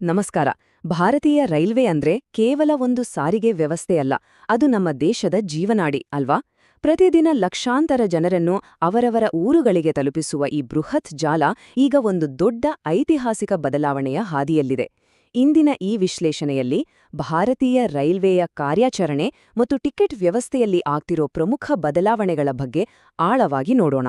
ನಮಸ್ಕಾರ. ಭಾರತೀಯ ರೈಲ್ವೆ ಅಂದ್ರೆ ಕೇವಲ ಒಂದು ಸಾರಿಗೆ ವ್ಯವಸ್ಥೆಯಲ್ಲ, ಅದು ನಮ್ಮ ದೇಶದ ಜೀವನಾಡಿ ಅಲ್ವಾ? ಪ್ರತಿದಿನ ಲಕ್ಷಾಂತರ ಜನರನ್ನು ಅವರವರ ಊರುಗಳಿಗೆ ತಲುಪಿಸುವ ಈ ಬೃಹತ್ ಜಾಲ ಈಗ ಒಂದು ದೊಡ್ಡ ಐತಿಹಾಸಿಕ ಬದಲಾವಣೆಯ ಹಾದಿಯಲ್ಲಿದೆ. ಇಂದಿನ ಈ ವಿಶ್ಲೇಷಣೆಯಲ್ಲಿ ಭಾರತೀಯ ರೈಲ್ವೆಯ ಕಾರ್ಯಾಚರಣೆ ಮತ್ತು ಟಿಕೆಟ್ ವ್ಯವಸ್ಥೆಯಲ್ಲಿ ಆಗ್ತಿರೋ ಪ್ರಮುಖ ಬದಲಾವಣೆಗಳ ಬಗ್ಗೆ ಆಳವಾಗಿ ನೋಡೋಣ.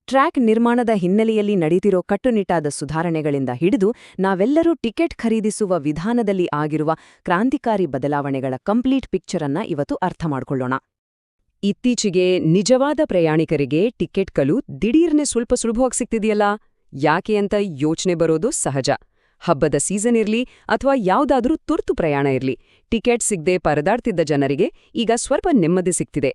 ಟ್ರ್ಯಾಕ್ ನಿರ್ಮಾಣದ ಹಿನ್ನೆಲೆಯಲ್ಲಿ ನಡೀತಿರೋ ಕಟ್ಟುನಿಟ್ಟಾದ ಸುಧಾರಣೆಗಳಿಂದ ಹಿಡಿದು ನಾವೆಲ್ಲರೂ ಟಿಕೆಟ್ ಖರೀದಿಸುವ ವಿಧಾನದಲ್ಲಿ ಆಗಿರುವ ಕ್ರಾಂತಿಕಾರಿ ಬದಲಾವಣೆಗಳ ಕಂಪ್ಲೀಟ್ ಪಿಕ್ಚರ್ ಅನ್ನ ಇವತ್ತು ಅರ್ಥ ಮಾಡ್ಕೊಳ್ಳೋಣ. ಇತ್ತೀಚೆಗೆ ನಿಜವಾದ ಪ್ರಯಾಣಿಕರಿಗೆ ಟಿಕೆಟ್ಗಳು ದಿಢೀರ್ನೆ ಸ್ವಲ್ಪ ಸುಲಭವಾಗಿ ಸಿಗ್ತಿದೆಯಲ್ಲ, ಯಾಕೆ ಅಂತ ಯೋಚನೆ ಬರೋದು ಸಹಜ. ಹಬ್ಬದ ಸೀಸನ್ ಇರ್ಲಿ ಅಥವಾ ಯಾವುದಾದ್ರೂ ತುರ್ತು ಪ್ರಯಾಣ ಇರ್ಲಿ, ಟಿಕೆಟ್ ಸಿಗದೆ ಪರದಾಡ್ತಿದ್ದ ಜನರಿಗೆ ಈಗ ಸ್ವಲ್ಪ ನೆಮ್ಮದಿ ಸಿಗ್ತಿದೆ.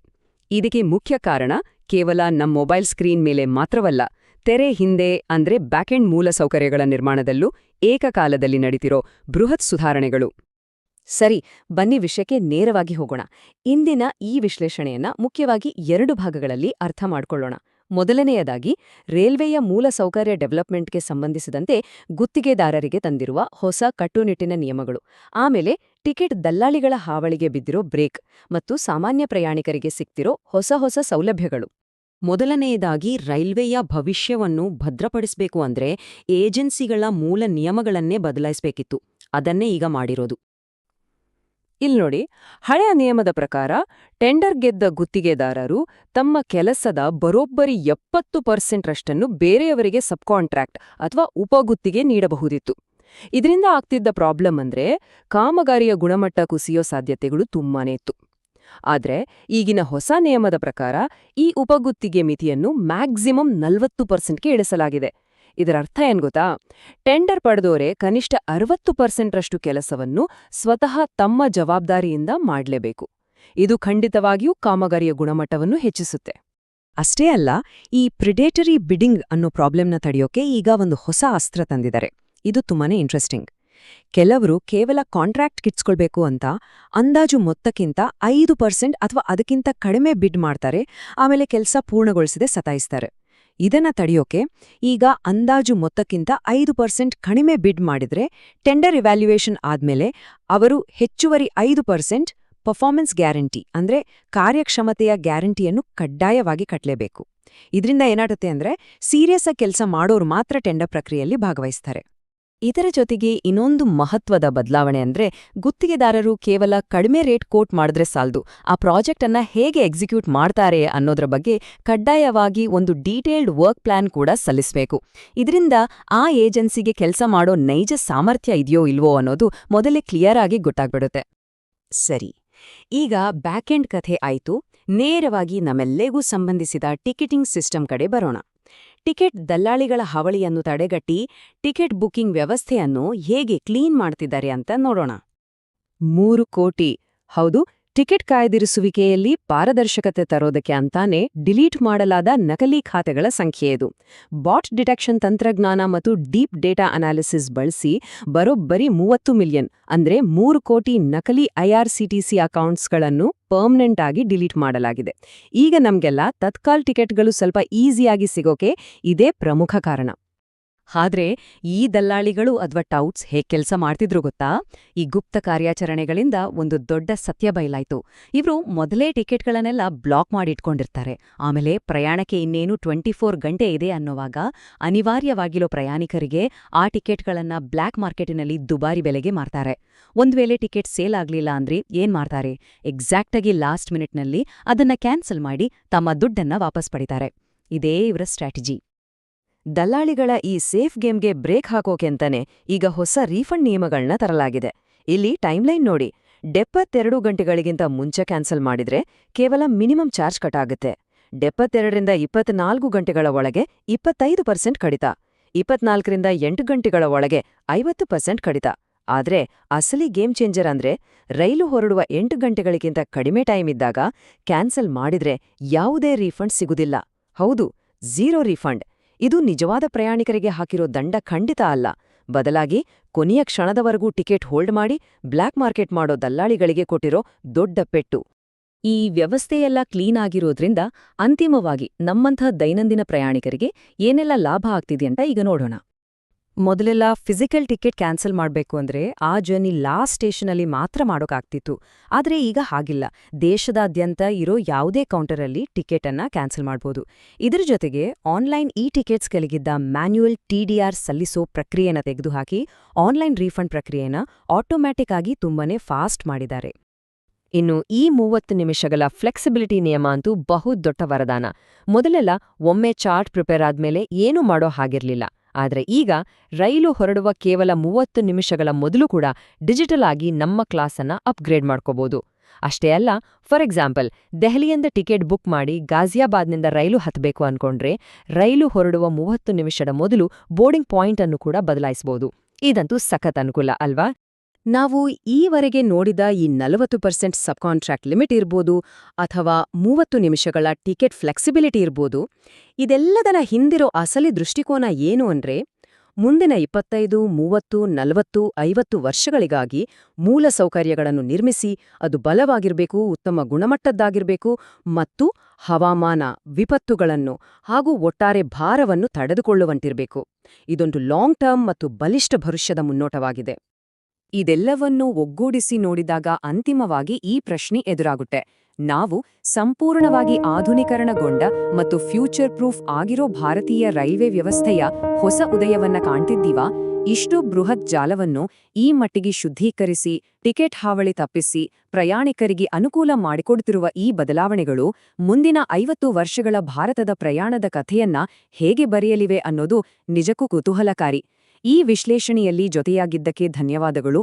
ಇದಕ್ಕೆ ಮುಖ್ಯ ಕಾರಣ ಕೇವಲ ನಮ್ಮ ಮೊಬೈಲ್ ಸ್ಕ್ರೀನ್ ಮೇಲೆ ಮಾತ್ರವಲ್ಲ, ತೆರೆ ಹಿಂದೆ ಅಂದ್ರೆ ಬ್ಯಾಕೆಂಡ್ ಮೂಲಸೌಕರ್ಯಗಳ ನಿರ್ಮಾಣದಲ್ಲೂ ಏಕಕಾಲದಲ್ಲಿ ನಡೀತಿರೋ ಬೃಹತ್ ಸುಧಾರಣೆಗಳು. ಸರಿ, ಬನ್ನಿ ವಿಷಯಕ್ಕೆ ನೇರವಾಗಿ ಹೋಗೋಣ. ಇಂದಿನ ಈ ವಿಶ್ಲೇಷಣೆಯನ್ನ ಮುಖ್ಯವಾಗಿ 2 ಭಾಗಗಳಲ್ಲಿ ಅರ್ಥ ಮಾಡ್ಕೊಳ್ಳೋಣ. ಮೊದಲನೆಯದಾಗಿ, ರೈಲ್ವೆಯ ಮೂಲಸೌಕರ್ಯ ಡೆವಲಪ್ಮೆಂಟ್ಗೆ ಸಂಬಂಧಿಸಿದಂತೆ ಗುತ್ತಿಗೆದಾರರಿಗೆ ತಂದಿರುವ ಹೊಸ ಕಟ್ಟುನಿಟ್ಟಿನ ನಿಯಮಗಳು, ಆಮೇಲೆ ಟಿಕೆಟ್ ದಲ್ಲಾಳಿಗಳ ಹಾವಳಿಗೆ ಬಿದ್ದಿರೋ ಬ್ರೇಕ್ ಮತ್ತು ಸಾಮಾನ್ಯ ಪ್ರಯಾಣಿಕರಿಗೆ ಸಿಗ್ತಿರೋ ಹೊಸ ಸೌಲಭ್ಯಗಳು. ಮೊದಲನೆಯದಾಗಿ, ರೈಲ್ವೆಯ ಭವಿಷ್ಯವನ್ನು ಭದ್ರಪಡಿಸಬೇಕು ಅಂದ್ರೆ ಏಜೆನ್ಸಿಗಳ ಮೂಲ ನಿಯಮಗಳನ್ನೇ ಬದಲಾಯಿಸಬೇಕಿತ್ತು. ಅದನ್ನೇ ಈಗ ಮಾಡಿರೋದು. ಇಲ್ನೋಡಿ, ಹಳೆಯ ನಿಯಮದ ಪ್ರಕಾರ ಟೆಂಡರ್ ಗೆದ್ದ ಗುತ್ತಿಗೆದಾರರು ತಮ್ಮ ಕೆಲಸದ ಬರೋಬ್ಬರಿ 70% ರಷ್ಟನ್ನು ಬೇರೆಯವರಿಗೆ ಸಬ್ಕಾಂಟ್ರಾಕ್ಟ್ ಅಥವಾ ಉಪಗುತ್ತಿಗೆ ನೀಡಬಹುದಿತ್ತು. ಇದರಿಂದ ಆಗ್ತಿದ್ದ ಪ್ರಾಬ್ಲಮ್ ಅಂದ್ರೆ ಕಾಮಗಾರಿಯ ಗುಣಮಟ್ಟ ಕುಸಿಯೋ ಸಾಧ್ಯತೆಗಳು ತುಂಬಾನೇ ಇತ್ತು. ಆದ್ರೆ ಈಗಿನ ಹೊಸ ನಿಯಮದ ಪ್ರಕಾರ ಈ ಉಪಗುತ್ತಿಗೆ ಮಿತಿಯನ್ನು ಮ್ಯಾಕ್ಸಿಮಮ್ 40%ಗೆ ಇಳಿಸಲಾಗಿದೆ. ಇದರರ್ಥ ಏನ್ ಗೊತ್ತಾ? ಟೆಂಡರ್ ಪಡೆದೋರೆ ಕನಿಷ್ಠ 60% ರಷ್ಟು ಕೆಲಸವನ್ನು ಸ್ವತಃ ತಮ್ಮ ಜವಾಬ್ದಾರಿಯಿಂದ ಮಾಡಲೇಬೇಕು. ಇದು ಖಂಡಿತವಾಗಿಯೂ ಕಾಮಗಾರಿಯ ಗುಣಮಟ್ಟವನ್ನು ಹೆಚ್ಚಿಸುತ್ತೆ. ಅಷ್ಟೇ ಅಲ್ಲ, ಈ ಪ್ರಿಡೇಟರಿ ಬಿಡ್ಡಿಂಗ್ ಅನ್ನೋ ಪ್ರಾಬ್ಲಮ್ನ ತಡೆಯೋಕೆ ಈಗ ಒಂದು ಹೊಸ ಅಸ್ತ್ರ ತಂದಿದ್ದಾರೆ. ಇದು ತುಂಬಾನೇ ಇಂಟ್ರೆಸ್ಟಿಂಗ್. ಕೆಲವರು ಕೇವಲ ಕಾಂಟ್ರಾಕ್ಟ್ ಕಿಟ್ಸ್ಕೊಳ್ಬೇಕು ಅಂತ ಅಂದಾಜು ಮೊತ್ತಕ್ಕಿಂತ 5% ಅಥವಾ ಅದಕ್ಕಿಂತ ಕಡಿಮೆ ಬಿಡ್ ಮಾಡ್ತಾರೆ, ಆಮೇಲೆ ಕೆಲಸ ಪೂರ್ಣಗೊಳಿಸದೆ ಸತಾಯಿಸ್ತಾರೆ. ಇದನ್ನ ತಡೆಯೋಕೆ ಈಗ ಅಂದಾಜು ಮೊತ್ತಕ್ಕಿಂತ 5% ಕಡಿಮೆ ಬಿಡ್ ಮಾಡಿದ್ರೆ ಟೆಂಡರ್ ಇವ್ಯಾಲ್ಯೂಯೇಷನ್ ಆದ್ಮೇಲೆ ಅವರು ಹೆಚ್ಚುವರಿ 5% ಪರ್ಫಾರ್ಮೆನ್ಸ್ ಗ್ಯಾರಂಟಿ ಅಂದ್ರೆ ಕಾರ್ಯಕ್ಷಮತೆಯ ಗ್ಯಾರಂಟಿಯನ್ನು ಕಡ್ಡಾಯವಾಗಿ ಕಟ್ಟಲೇಬೇಕು. ಇದರಿಂದ ಏನಾಗುತ್ತೆ ಅಂದ್ರೆ ಸೀರಿಯಸ್ ಆಗಿ ಕೆಲಸ ಮಾಡೋರು ಮಾತ್ರ ಟೆಂಡರ್ ಪ್ರಕ್ರಿಯೆಯಲ್ಲಿ ಭಾಗವಹಿಸ್ತಾರೆ. ಇದರ ಜೊತೆಗೆ ಇನ್ನೊಂದು ಮಹತ್ವದ ಬದಲಾವಣೆ ಅಂದ್ರೆ ಗುತ್ತಿಗೆದಾರರು ಕೇವಲ ಕಡಿಮೆ ರೇಟ್ ಕೋಟ್ ಮಾಡಿದ್ರೆ ಸಾಲದು, ಆ ಪ್ರಾಜೆಕ್ಟ್ ಅನ್ನ ಹೇಗೆ ಎಕ್ಸಿಕ್ಯೂಟ್ ಮಾಡ್ತಾರೆ ಅನ್ನೋದ್ರ ಬಗ್ಗೆ ಕಡ್ಡಾಯವಾಗಿ ಒಂದು ಡೀಟೇಲ್ಡ್ ವರ್ಕ್ ಪ್ಲಾನ್ ಕೂಡ ಸಲ್ಲಿಸಬೇಕು. ಇದರಿಂದ ಆ ಏಜೆನ್ಸಿಗೆ ಕೆಲಸ ಮಾಡೋ ನೈಜ ಸಾಮರ್ಥ್ಯ ಇದೆಯೋ ಇಲ್ವೋ ಅನ್ನೋದು ಮೊದಲೇ ಕ್ಲಿಯರ್ ಆಗಿ ಗೊತ್ತಾಗ್ಬಿಡುತ್ತೆ. ಸರಿ, ಈಗ ಬ್ಯಾಕೆಂಡ್ ಕಥೆ ಆಯ್ತು. ನೇರವಾಗಿ ನಮ್ಮೆಲ್ಲೆಗೂ ಸಂಬಂಧಿಸಿದ ಟಿಕೆಟಿಂಗ್ ಸಿಸ್ಟಮ್ ಕಡೆ ಬರೋಣ. ಟಿಕೆಟ್ ದಲ್ಲಾಳಿಗಳ ಹಾವಳಿಯನ್ನು ತಡೆಗಟ್ಟಿ ಟಿಕೆಟ್ ಬುಕಿಂಗ್ ವ್ಯವಸ್ಥೆಯನ್ನು ಹೇಗೆ ಕ್ಲೀನ್ ಮಾಡ್ತಿದ್ದಾರೆ ಅಂತ ನೋಡೋಣ. 3 ಕೋಟಿ, ಹೌದು, ಟಿಕೆಟ್ ಕಾಯ್ದಿರಿಸುವಿಕೆಯಲ್ಲಿ ಪಾರದರ್ಶಕತೆ ತರೋದಕ್ಕೆ ಅಂತಾನೆ ಡಿಲೀಟ್ ಮಾಡಲಾದ ನಕಲಿ ಖಾತೆಗಳ ಸಂಖ್ಯೆ ಇದು. ಬಾಟ್ ಡಿಟೆಕ್ಷನ್ ತಂತ್ರಜ್ಞಾನ ಮತ್ತು ಡೀಪ್ ಡೇಟಾ ಅನಾಲಿಸಿಸ್ ಬಳಸಿ ಬರೋಬ್ಬರಿ 30 ಮಿಲಿಯನ್ ಅಂದ್ರೆ 3 ಕೋಟಿ ನಕಲಿ IRCTC ಅಕೌಂಟ್ಸ್ಗಳನ್ನು ಪರ್ಮನೆಂಟ್ ಆಗಿ ಡಿಲೀಟ್ ಮಾಡಲಾಗಿದೆ. ಈಗ ನಮ್ಗೆಲ್ಲ ತತ್ಕಾಲ್ ಟಿಕೆಟ್ಗಳು ಸ್ವಲ್ಪ ಈಸಿಯಾಗಿ ಸಿಗೋಕೆ ಇದೇ ಪ್ರಮುಖ ಕಾರಣ. ಆದ್ರೆ ಈ ದಲ್ಲಾಳಿಗಳು ಅಥವಾ ಟೌಟ್ಸ್ ಹೇಗೆ ಕೆಲಸ ಮಾಡ್ತಿದ್ರು ಗೊತ್ತಾ? ಈ ಗುಪ್ತ ಕಾರ್ಯಾಚರಣೆಗಳಿಂದ ಒಂದು ದೊಡ್ಡ ಸತ್ಯ ಬಯಲಾಯ್ತು. ಇವರು ಮೊದಲೇ ಟಿಕೆಟ್ಗಳನ್ನೆಲ್ಲ ಬ್ಲಾಕ್ ಮಾಡಿಟ್ಕೊಂಡಿರ್ತಾರೆ. ಆಮೇಲೆ ಪ್ರಯಾಣಕ್ಕೆ ಇನ್ನೇನು 24 ಗಂಟೆ ಇದೆ ಅನ್ನೋವಾಗ ಅನಿವಾರ್ಯವಾಗಿರೋ ಪ್ರಯಾಣಿಕರಿಗೆ ಆ ಟಿಕೆಟ್ಗಳನ್ನ ಬ್ಲ್ಯಾಕ್ ಮಾರ್ಕೆಟಿನಲ್ಲಿ ದುಬಾರಿ ಬೆಲೆಗೆ ಮಾರ್ತಾರೆ. ಒಂದ್ ವೇಳೆ ಟಿಕೆಟ್ ಸೇಲ್ ಆಗ್ಲಿಲ್ಲ ಅಂದ್ರೆ ಏನ್ ಮಾಡ್ತಾರೆ? ಎಕ್ಸಾಕ್ಟಾಗಿ ಲಾಸ್ಟ್ ಮಿನಿಟ್ನಲ್ಲಿ ಅದನ್ನ ಕ್ಯಾನ್ಸಲ್ ಮಾಡಿ ತಮ್ಮ ದುಡ್ಡನ್ನ ವಾಪಸ್ ಪಡಿತಾರೆ. ಇದೇ ಇವರ ಸ್ಟ್ರಾಟಜಿ. ದಲ್ಲಾಳಿಗಳ ಈ ಸೇಫ್ ಗೇಮ್ಗೆ ಬ್ರೇಕ್ ಹಾಕೋಕೆ ಅಂತಾನೆ ಈಗ ಹೊಸ ರೀಫಂಡ್ ನಿಯಮಗಳನ್ನ ತರಲಾಗಿದೆ. ಇಲ್ಲಿ ಟೈಮ್ಲೈನ್ ನೋಡಿ. 72 ಗಂಟೆಗಳಿಗಿಂತ ಮುಂಚೆ ಕ್ಯಾನ್ಸಲ್ ಮಾಡಿದ್ರೆ ಕೇವಲ ಮಿನಿಮಮ್ ಚಾರ್ಜ್ ಕಟ್ ಆಗುತ್ತೆ. 72ರಿಂದ 24 ಗಂಟೆಗಳ ಒಳಗೆ 25% ಕಡಿತ, 24ರಿಂದ 8 ಗಂಟೆಗಳ ಒಳಗೆ 50% ಕಡಿತ. ಆದ್ರೆ ಅಸಲಿ ಗೇಮ್ ಚೇಂಜರ್ ಅಂದ್ರೆ ರೈಲು ಹೊರಡುವ 8 ಗಂಟೆಗಳಿಗಿಂತ ಕಡಿಮೆ ಟೈಮ್ ಇದ್ದಾಗ ಕ್ಯಾನ್ಸಲ್ ಮಾಡಿದ್ರೆ ಯಾವುದೇ ರೀಫಂಡ್ ಸಿಗುದಿಲ್ಲ. ಹೌದು, ಝೀರೋ ರೀಫಂಡ್. ಇದು ನಿಜವಾದ ಪ್ರಯಾಣಿಕರಿಗೆ ಹಾಕಿರೋ ದಂಡ ಖಂಡಿತ ಅಲ್ಲ, ಬದಲಾಗಿ ಕೊನೆಯ ಕ್ಷಣದವರೆಗೂ ಟಿಕೆಟ್ ಹೋಲ್ಡ್ ಮಾಡಿ ಬ್ಲ್ಯಾಕ್ ಮಾರ್ಕೆಟ್ ಮಾಡೋ ದಲ್ಲಾಳಿಗಳಿಗೆ ಕೊಟ್ಟಿರೋ ದೊಡ್ಡ ಪೆಟ್ಟು. ಈ ವ್ಯವಸ್ಥೆಯೆಲ್ಲ ಕ್ಲೀನ್ ಆಗಿರೋದ್ರಿಂದ ಅಂತಿಮವಾಗಿ ನಮ್ಮಂಥ ದೈನಂದಿನ ಪ್ರಯಾಣಿಕರಿಗೆ ಏನೆಲ್ಲ ಲಾಭ ಆಗ್ತಿದೆಯಂತ ಈಗ ನೋಡೋಣ. ಮೊದಲೆಲ್ಲ ಫಿಸಿಕಲ್ ಟಿಕೆಟ್ ಕ್ಯಾನ್ಸಲ್ ಮಾಡಬೇಕು ಅಂದ್ರೆ ಆ ಜರ್ನಿ ಲಾಸ್ಟ್ ಸ್ಟೇಷನಲ್ಲಿ ಮಾತ್ರ ಮಾಡೋಕ್ಕಾಗ್ತಿತ್ತು. ಆದ್ರೆ ಈಗ ಹಾಗಿಲ್ಲ. ದೇಶದಾದ್ಯಂತ ಇರೋ ಯಾವುದೇ ಕೌಂಟರಲ್ಲಿ ಟಿಕೆಟ್ ಅನ್ನ ಕ್ಯಾನ್ಸಲ್ ಮಾಡಬಹುದು. ಇದರ ಜೊತೆಗೆ ಆನ್ಲೈನ್ ಟಿಕೆಟ್ಸ್ಗಳಿಗಿದ್ದ ಮ್ಯಾನ್ಯುಯಲ್ ಟಿಡಿಆರ್ ಸಲ್ಲಿಸೋ ಪ್ರಕ್ರಿಯೆನ ತೆಗೆದುಹಾಕಿ ಆನ್ಲೈನ್ ರೀಫಂಡ್ ಪ್ರಕ್ರಿಯೆನ ಆಟೋಮ್ಯಾಟಿಕ್ ಆಗಿ ತುಂಬಾನೇ ಫಾಸ್ಟ್ ಮಾಡಿದ್ದಾರೆ. ಇನ್ನು ಈ 30 ನಿಮಿಷಗಳ ಫ್ಲೆಕ್ಸಿಬಿಲಿಟಿ ನಿಯಮ ಅಂತೂ ಬಹುದೊಡ್ಡ ವರದಾನ. ಮೊದಲೆಲ್ಲ ಒಮ್ಮೆ ಚಾರ್ಟ್ ಪ್ರಿಪೇರ್ ಆದ್ಮೇಲೆ ಏನೂ ಮಾಡೋ ಹಾಗಿರ್ಲಿಲ್ಲ. ಆದ್ರೆ ಈಗ ರೈಲು ಹೊರಡುವ ಕೇವಲ 30 ನಿಮಿಷಗಳ ಮೊದಲು ಕೂಡ ಡಿಜಿಟಲ್ ಆಗಿ ನಮ್ಮ ಕ್ಲಾಸನ್ನ ಅಪ್ಗ್ರೇಡ್ ಮಾಡ್ಕೋಬಹುದು. ಅಷ್ಟೇ ಅಲ್ಲ, ಫಾರ್ ಎಕ್ಸಾಂಪಲ್ ದೆಹಲಿಯಿಂದ ಟಿಕೆಟ್ ಬುಕ್ ಮಾಡಿ ಗಾಜಿಯಾಬಾದ್ನಿಂದ ರೈಲು ಹತ್ತಬೇಕು ಅನ್ಕೊಂಡ್ರೆ ರೈಲು ಹೊರಡುವ 30 ನಿಮಿಷದ ಮೊದಲು ಬೋರ್ಡಿಂಗ್ ಪಾಯಿಂಟ್ ಅನ್ನು ಕೂಡ ಬದಲಾಯಿಸಬಹುದು. ಇದಂತೂ ಸಖತ್ ಅನುಕೂಲ ಅಲ್ವಾ? ನಾವು ಈವರೆಗೆ ನೋಡಿದ ಈ 40% ಸಬ್ಕಾಂಟ್ರಾಕ್ಟ್ ಲಿಮಿಟ್ ಇರ್ಬೋದು ಅಥವಾ 30 ನಿಮಿಷಗಳ ಟಿಕೆಟ್ ಫ್ಲೆಕ್ಸಿಬಿಲಿಟಿ ಇರ್ಬೋದು, ಇದೆಲ್ಲದರ ಹಿಂದಿರೋ ಅಸಲಿ ದೃಷ್ಟಿಕೋನ ಏನು ಅಂದ್ರೆ, ಮುಂದಿನ 25, 30, 40, 50 ವರ್ಷಗಳಿಗಾಗಿ ಮೂಲ ಸೌಕರ್ಯಗಳನ್ನು ನಿರ್ಮಿಸಿ, ಅದು ಬಲವಾಗಿರಬೇಕು, ಉತ್ತಮ ಗುಣಮಟ್ಟದ್ದಾಗಿರಬೇಕು ಮತ್ತು ಹವಾಮಾನ, ವಿಪತ್ತುಗಳನ್ನು ಹಾಗೂ ಒಟ್ಟಾರೆ ಭಾರವನ್ನು ತಡೆದುಕೊಳ್ಳುವಂತಿರಬೇಕು. ಇದೊಂದು ಲಾಂಗ್ ಟರ್ಮ್ ಮತ್ತು ಬಲಿಷ್ಠ ಭವಿಷ್ಯದ ಮುನ್ನೋಟವಾಗಿದೆ. ಇದೆಲ್ಲವನ್ನೂ ಒಗ್ಗೂಡಿಸಿ ನೋಡಿದಾಗ ಅಂತಿಮವಾಗಿ ಈ ಪ್ರಶ್ನೆ ಎದುರಾಗುತ್ತೆ: ನಾವು ಸಂಪೂರ್ಣವಾಗಿ ಆಧುನೀಕರಣಗೊಂಡ ಮತ್ತು ಫ್ಯೂಚರ್ ಪ್ರೂಫ್ ಆಗಿರೋ ಭಾರತೀಯ ರೈಲ್ವೆ ವ್ಯವಸ್ಥೆಯ ಹೊಸ ಉದಯವನ್ನ ಕಾಣ್ತಿದ್ದೀವಾ? ಇಷ್ಟು ಬೃಹತ್ ಜಾಲವನ್ನು ಈ ಮಟ್ಟಿಗೆ ಶುದ್ಧೀಕರಿಸಿ, ಟಿಕೆಟ್ ಹಾವಳಿ ತಪ್ಪಿಸಿ, ಪ್ರಯಾಣಿಕರಿಗೆ ಅನುಕೂಲ ಮಾಡಿಕೊಡುತ್ತಿರುವ ಈ ಬದಲಾವಣೆಗಳು ಮುಂದಿನ 50 ವರ್ಷಗಳ ಭಾರತದ ಪ್ರಯಾಣದ ಕಥೆಯನ್ನ ಹೇಗೆ ಬರೆಯಲಿವೆ ಅನ್ನೋದು ನಿಜಕ್ಕೂ ಕುತೂಹಲಕಾರಿ. ಈ ವಿಶ್ಲೇಷಣೆಯಲ್ಲಿ ಜೊತೆಯಾಗಿದ್ದಕ್ಕೆ ಧನ್ಯವಾದಗಳು.